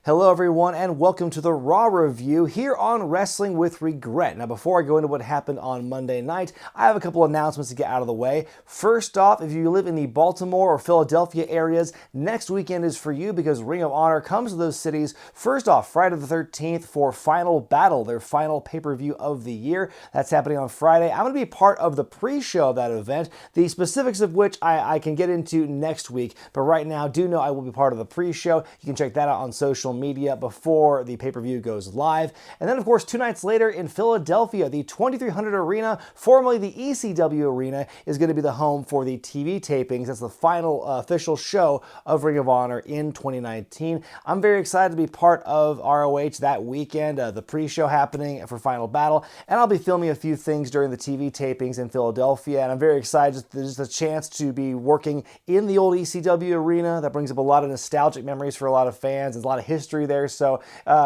Hello everyone and welcome to the Raw review here on Wrestling with Regret. Now before I go into what happened on Monday night, I have a couple announcements to get out of the way. First off, if you live in the Baltimore or Philadelphia areas, next weekend is for you because Ring of Honor comes to those cities. First off, Friday the 13th for Final Battle, their final pay-per-view of the year. That's happening on Friday. I'm going to be part of the pre-show of that event, the specifics of which I can get into next week. But right now, do know I will be part of the pre-show. You can check that out on social media before the pay-per-view goes live. And then, of course, 2 nights later in Philadelphia, the 2300 Arena, formerly the ECW Arena, is going to be the home for the TV tapings. That's the final official show of Ring of Honor in 2019. I'm very excited to be part of ROH that weekend, the pre-show happening for Final Battle, and I'll be filming a few things during the TV tapings in Philadelphia, and I'm very excited. There's a chance to be working in the old ECW Arena. That brings up a lot of nostalgic memories for a lot of fans. There's a lot of history there, so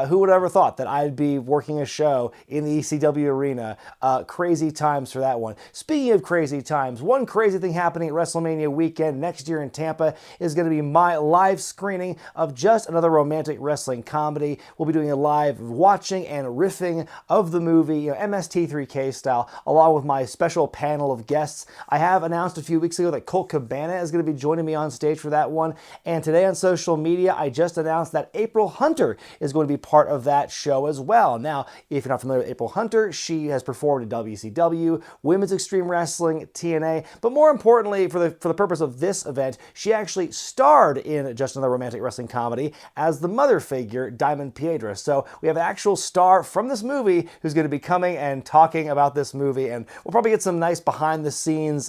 who would have ever thought that I'd be working a show in the ECW Arena? Crazy times for that one. Speaking of crazy times, one crazy thing happening at WrestleMania weekend next year in Tampa is going to be my live screening of Just Another Romantic Wrestling Comedy. We'll be doing a live watching and riffing of the movie, MST3K style, along with my special panel of guests. I have announced a few weeks ago that COLT CABANA is going to be joining me on stage for that one, and today on social media I just announced that April Hunter is going to be part of that show as well. Now, if you're not familiar with April Hunter, she has performed in WCW, Women's Extreme Wrestling, TNA, but more importantly, for the purpose of this event, she actually starred in Just Another Romantic Wrestling Comedy as the mother figure, Diamond Piedra. So we have an actual star from this movie who's going to be coming and talking about this movie, and we'll probably get some nice behind-the-scenes,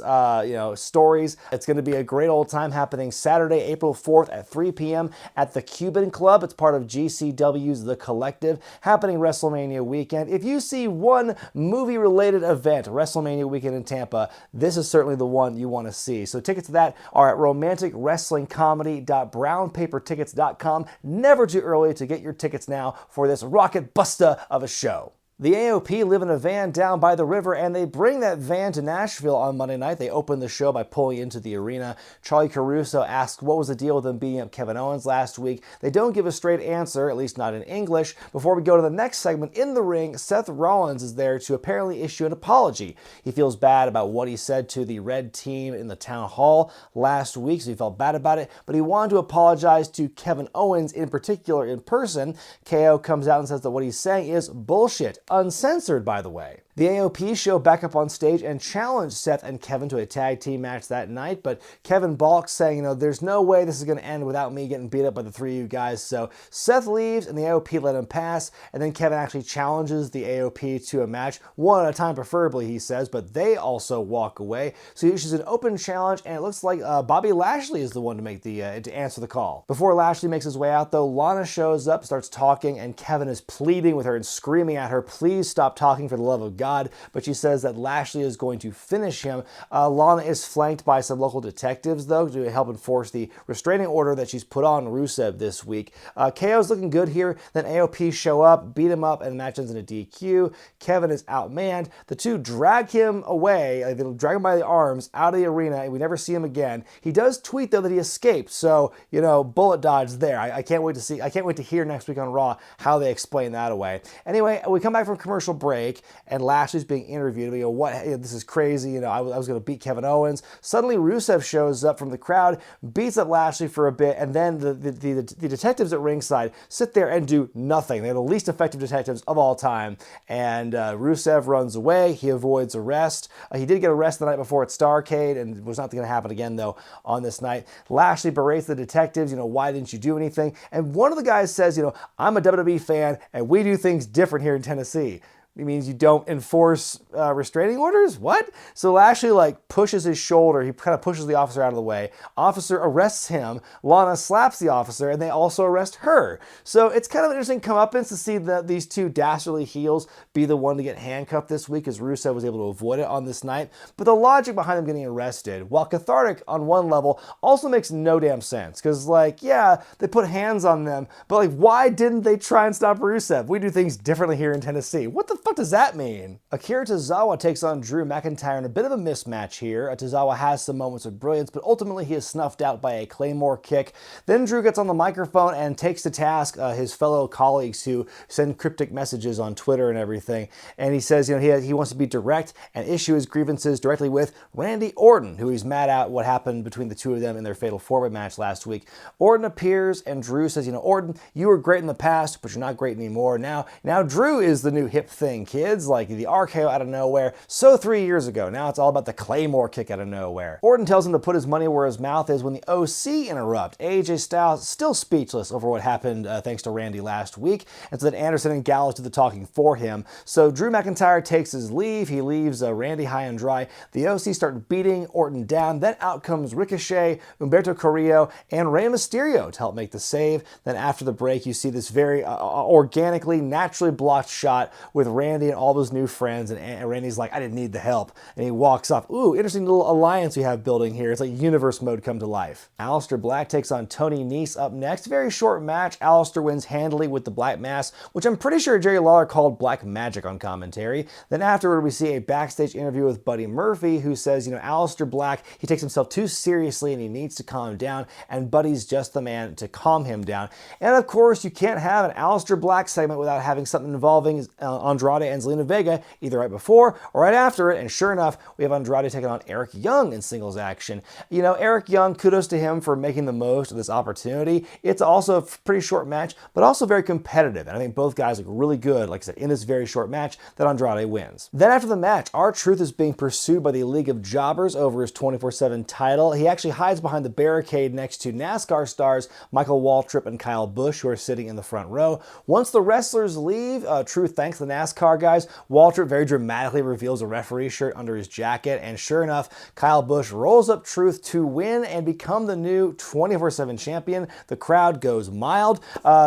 stories. It's going to be a great old time happening Saturday, April 4th at 3 p.m. at the Cuban Club. It's part of GCW's The Collective, happening WrestleMania weekend. If you see one movie-related event, WrestleMania weekend in Tampa, this is certainly the one you want to see. So tickets to that are at romanticwrestlingcomedy.brownpapertickets.com. Never too early to get your tickets now for this rocket buster of a show. The AOP live in a van down by the river, and they bring that van to Nashville on Monday night. They open the show by pulling into the arena. Charlie Caruso asked what was the deal with them beating up Kevin Owens last week. They don't give a straight answer, at least not in English. Before we go to the next segment, in the ring, Seth Rollins is there to apparently issue an apology. He feels bad about what he said to the Red Team in the town hall last week, so he felt bad about it, but he wanted to apologize to Kevin Owens in particular in person. KO comes out and says that what he's saying is bullshit. Uncensored, by the way. The AOP show back up on stage and challenged Seth and Kevin to a tag team match that night, but Kevin balks, saying, there's no way this is going to end without me getting beat up by the three of you guys. So Seth leaves and the AOP let him pass, and then Kevin actually challenges the AOP to a match, one at a time preferably, he says, but they also walk away. So he issues an open challenge, and it looks like Bobby Lashley is the one to make to answer the call. Before Lashley makes his way out, though, Lana shows up, starts talking, and Kevin is pleading with her and screaming at her, please stop talking for the love of God, but she says that Lashley is going to finish him. Lana is flanked by some local detectives, though, to help enforce the restraining order that she's put on Rusev this week. KO's looking good here. Then AOP show up, beat him up, and the match ends in a DQ. Kevin is outmanned. The two drag him away. They drag him by the arms out of the arena, and we never see him again. He does tweet, though, that he escaped, so, bullet dodge there. I can't wait to see. I can't wait to hear next week on Raw how they explain that away. Anyway, we come back from commercial break, and Lashley's being interviewed. This is crazy. I was going to beat Kevin Owens. Suddenly, Rusev shows up from the crowd, beats up Lashley for a bit, and then the detectives at ringside sit there and do nothing. They're the least effective detectives of all time. And Rusev runs away. He avoids arrest. He did get arrested the night before at Starrcade, and it was not going to happen again, though, on this night. Lashley berates the detectives. Why didn't you do anything? And one of the guys says, I'm a WWE fan, and we do things different here in Tennessee. It means you don't enforce restraining orders? What? So Lashley pushes his shoulder. He kind of pushes the officer out of the way. Officer arrests him. Lana slaps the officer, and they also arrest her. So it's kind of an interesting comeuppance to see these two dastardly heels be the one to get handcuffed this week, as Rusev was able to avoid it on this night. But the logic behind them getting arrested, while cathartic on one level, also makes no damn sense. Because, yeah, they put hands on them, but why didn't they try and stop Rusev? We do things differently here in Tennessee. What the fuck does that mean? Akira Tozawa takes on Drew McIntyre in a bit of a mismatch here. Tozawa has some moments of brilliance, but ultimately he is snuffed out by a Claymore kick. Then Drew gets on the microphone and takes to task his fellow colleagues who send cryptic messages on Twitter and everything. And he says, he wants to be direct and issue his grievances directly with Randy Orton, who he's mad at what happened between the two of them in their Fatal 4-Way match last week. Orton appears and Drew says, Orton, you were great in the past, but you're not great anymore. Now Drew is the new hip thing, kids, like the RKO out of nowhere. So 3 years ago, now it's all about the Claymore kick out of nowhere. Orton tells him to put his money where his mouth is when the OC interrupt. AJ Styles still speechless over what happened thanks to Randy last week, and so then Anderson and Gallows do the talking for him. So Drew McIntyre takes his leave. He leaves Randy high and dry. The OC start beating Orton down. Then out comes Ricochet, Humberto Carrillo, and Rey Mysterio to help make the save. Then after the break, you see this very organically, naturally blocked shot with Randy and all those new friends, and Randy's like, I didn't need the help, and he walks off. Ooh, interesting little alliance we have building here. It's like universe mode come to life. Aleister Black takes on Tony Nese up next. Very short match. Aleister wins handily with the Black Mass, which I'm pretty sure Jerry Lawler called Black Magic on commentary. Then afterward, we see a backstage interview with Buddy Murphy, who says, Aleister Black, he takes himself too seriously and he needs to calm down, and Buddy's just the man to calm him down. And of course, you can't have an Aleister Black segment without having something involving Andrade and Zelina Vega, either right before or right after it. And sure enough, we have Andrade taking on Eric Young in singles action. Eric Young, kudos to him for making the most of this opportunity. It's also a pretty short match, but also very competitive. And I think both guys look really good, like I said, in this very short match that Andrade wins. Then after the match, R-Truth is being pursued by the League of Jobbers over his 24/7 title. He actually hides behind the barricade next to NASCAR stars Michael Waltrip and Kyle Busch, who are sitting in the front row. Once the wrestlers leave, Truth thanks the NASCAR guys. Waltrip very dramatically reveals a referee shirt under his jacket, and sure enough, Kyle Busch rolls up Truth to win and become the new 24/7 champion. The crowd goes mild.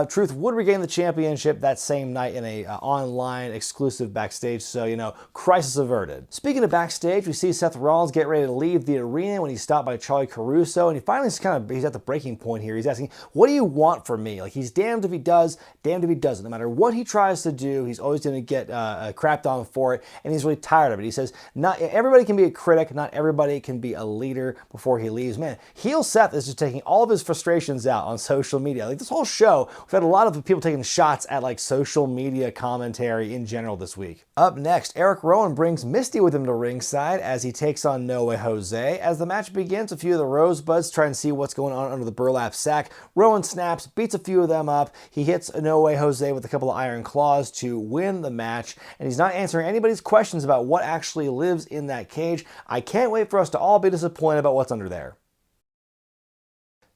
Truth would regain the championship that same night in a online exclusive backstage, so crisis averted. Speaking of backstage, we see Seth Rollins get ready to leave the arena when he's stopped by Charlie Caruso, and he finally he's at the breaking point here. He's asking, what do you want from me? Like, he's damned if he does, damned if he doesn't. No matter what he tries to do, he's always going to get crapped on for it, and he's really tired of it. He says, not everybody can be a critic, not everybody can be a leader before he leaves. Man, heel Seth is just taking all of his frustrations out on social media. Like, this whole show, we've had a lot of people taking shots at like social media commentary in general this week. Up next, Eric Rowan brings Misty with him to ringside as he takes on No Way Jose. As the match begins, a few of the Rosebuds try and see what's going on under the burlap sack. Rowan snaps, beats a few of them up. He hits No Way Jose with a couple of iron claws to win the match, and he's not answering anybody's questions about what actually lives in that cage. I can't wait for us to all be disappointed about what's under there.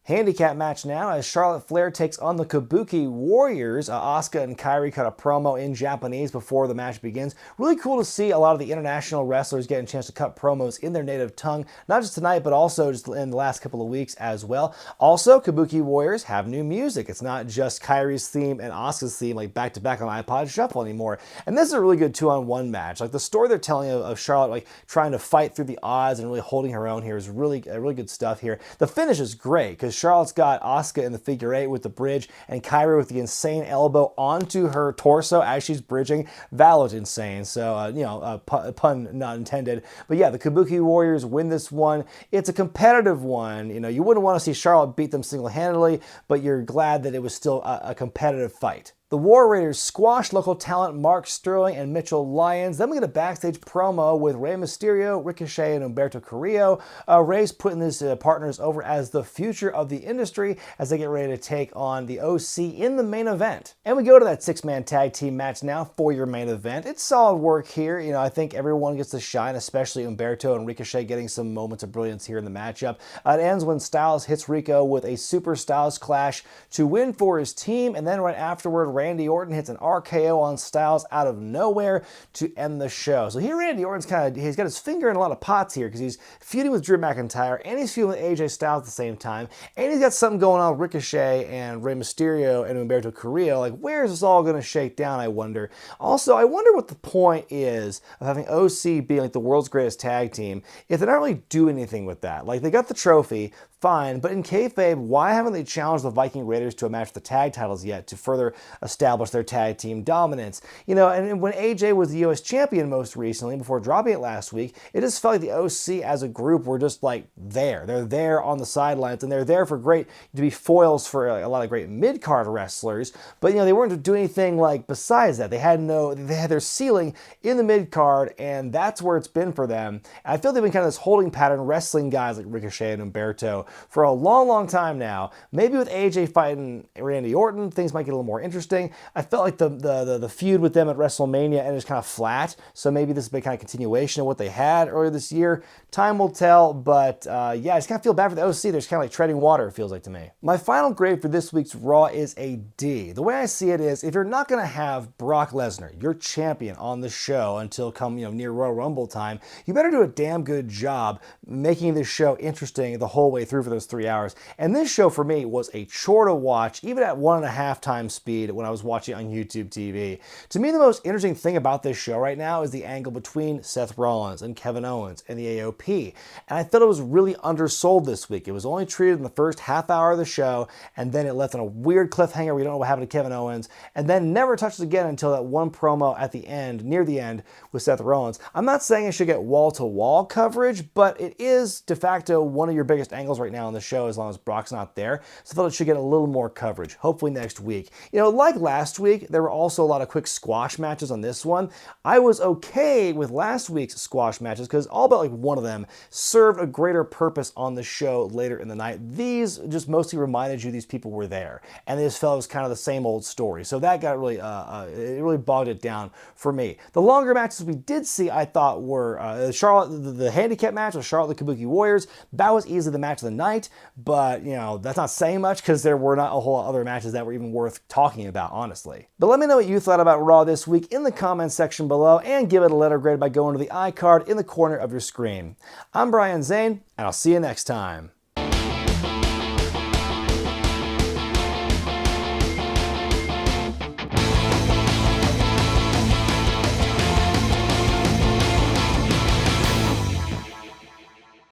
Handicap match now as Charlotte Flair takes on the Kabuki Warriors. Asuka and Kairi cut a promo in Japanese before the match begins. Really cool to see a lot of the international wrestlers getting a chance to cut promos in their native tongue, not just tonight, but also just in the last couple of weeks as well. Also, Kabuki Warriors have new music. It's not just Kairi's theme and Asuka's theme like back-to-back on iPod Shuffle anymore. And this is a really good 2-on-1 match. Like, the story they're telling of Charlotte like trying to fight through the odds and really holding her own here is really good stuff here. The finish is great because Charlotte's got Asuka in the figure 8 with the bridge and Kairi with the insane elbow onto her torso as she's bridging. That looked insane. So, pun not intended. But yeah, the Kabuki Warriors win this one. It's a competitive one. You wouldn't want to see Charlotte beat them single-handedly, but you're glad that it was still a competitive fight. The War Raiders squash local talent Mark Sterling and Mitchell Lyons. Then we get a backstage promo with Rey Mysterio, Ricochet, and Humberto Carrillo. Rey's putting his partners over as the future of the industry as they get ready to take on the OC in the main event. And we go to that 6-man tag team match now for your main event. It's solid work here. I think everyone gets to shine, especially Humberto and Ricochet getting some moments of brilliance here in the matchup. It ends when Styles hits Rico with a Super Styles Clash to win for his team, and then right afterward, Randy Orton hits an RKO on Styles out of nowhere to end the show. So here Randy Orton's he's got his finger in a lot of pots here because he's feuding with Drew McIntyre and he's feuding with AJ Styles at the same time. And he's got something going on with Ricochet and Rey Mysterio and Humberto Carrillo. Like, where is this all going to shake down, I wonder? Also, I wonder what the point is of having OC being like the world's greatest tag team if they're not really doing anything with that. Like, they got the trophy. fine. But in kayfabe, why haven't they challenged the Viking Raiders to a match for the tag titles yet to further establish their tag team dominance? You know, and when AJ was the US champion most recently, before dropping it last week, it just felt like the OC as a group were just like there. They're there on the sidelines, and they're there for to be foils for a lot of great mid-card wrestlers. But, you know, they weren't doing anything like besides that. They had their ceiling in the mid-card, and that's where it's been for them. And I feel they've been kind of this holding pattern wrestling guys like Ricochet and Humberto for a long, long time now. Maybe with AJ fighting Randy Orton, things might get a little more interesting. I felt like the feud with them at WrestleMania ended kind of flat, so maybe this has been kind of continuation of what they had earlier this year. Time will tell, but yeah, I just kind of feel bad for the OC. They're just kind of like treading water, it feels like to me. My final grade for this week's Raw is a D. The way I see it is, if you're not going to have Brock Lesnar, your champion, on the show until near Royal Rumble time, you better do a damn good job making this show interesting the whole way through for those 3 hours. And this show for me was a chore to watch, even at 1.5 times speed when I was watching on YouTube TV. To me, the most interesting thing about this show right now is the angle between Seth Rollins and Kevin Owens and the AOP. And I thought it was really undersold this week. It was only treated in the first half hour of the show, and then it left on a weird cliffhanger. We don't know what happened to Kevin Owens, and then never touched again until that one promo at the end, near the end, with Seth Rollins. I'm not saying it should get wall-to-wall coverage, but it is de facto one of your biggest angles right now on the show as long as Brock's not there. So I thought it should get a little more coverage, hopefully next week. You know, like last week, there were also a lot of quick squash matches on this one. I was okay with last week's squash matches because all but like one of them served a greater purpose on the show later in the night. These just mostly reminded you these people were there, and this felt was kind of the same old story. So that got really, it really bogged it down for me. The longer matches we did see, I thought were the handicap match with Charlotte the Kabuki Warriors. That was easily the match of the night, but you know, that's not saying much because there were not a whole lot of other matches that were even worth talking about, honestly. But let me know what you thought about Raw this week in the comments section below, and give it a letter grade by going to the iCard in the corner of your screen. I'm Brian Zane, and I'll see you next time.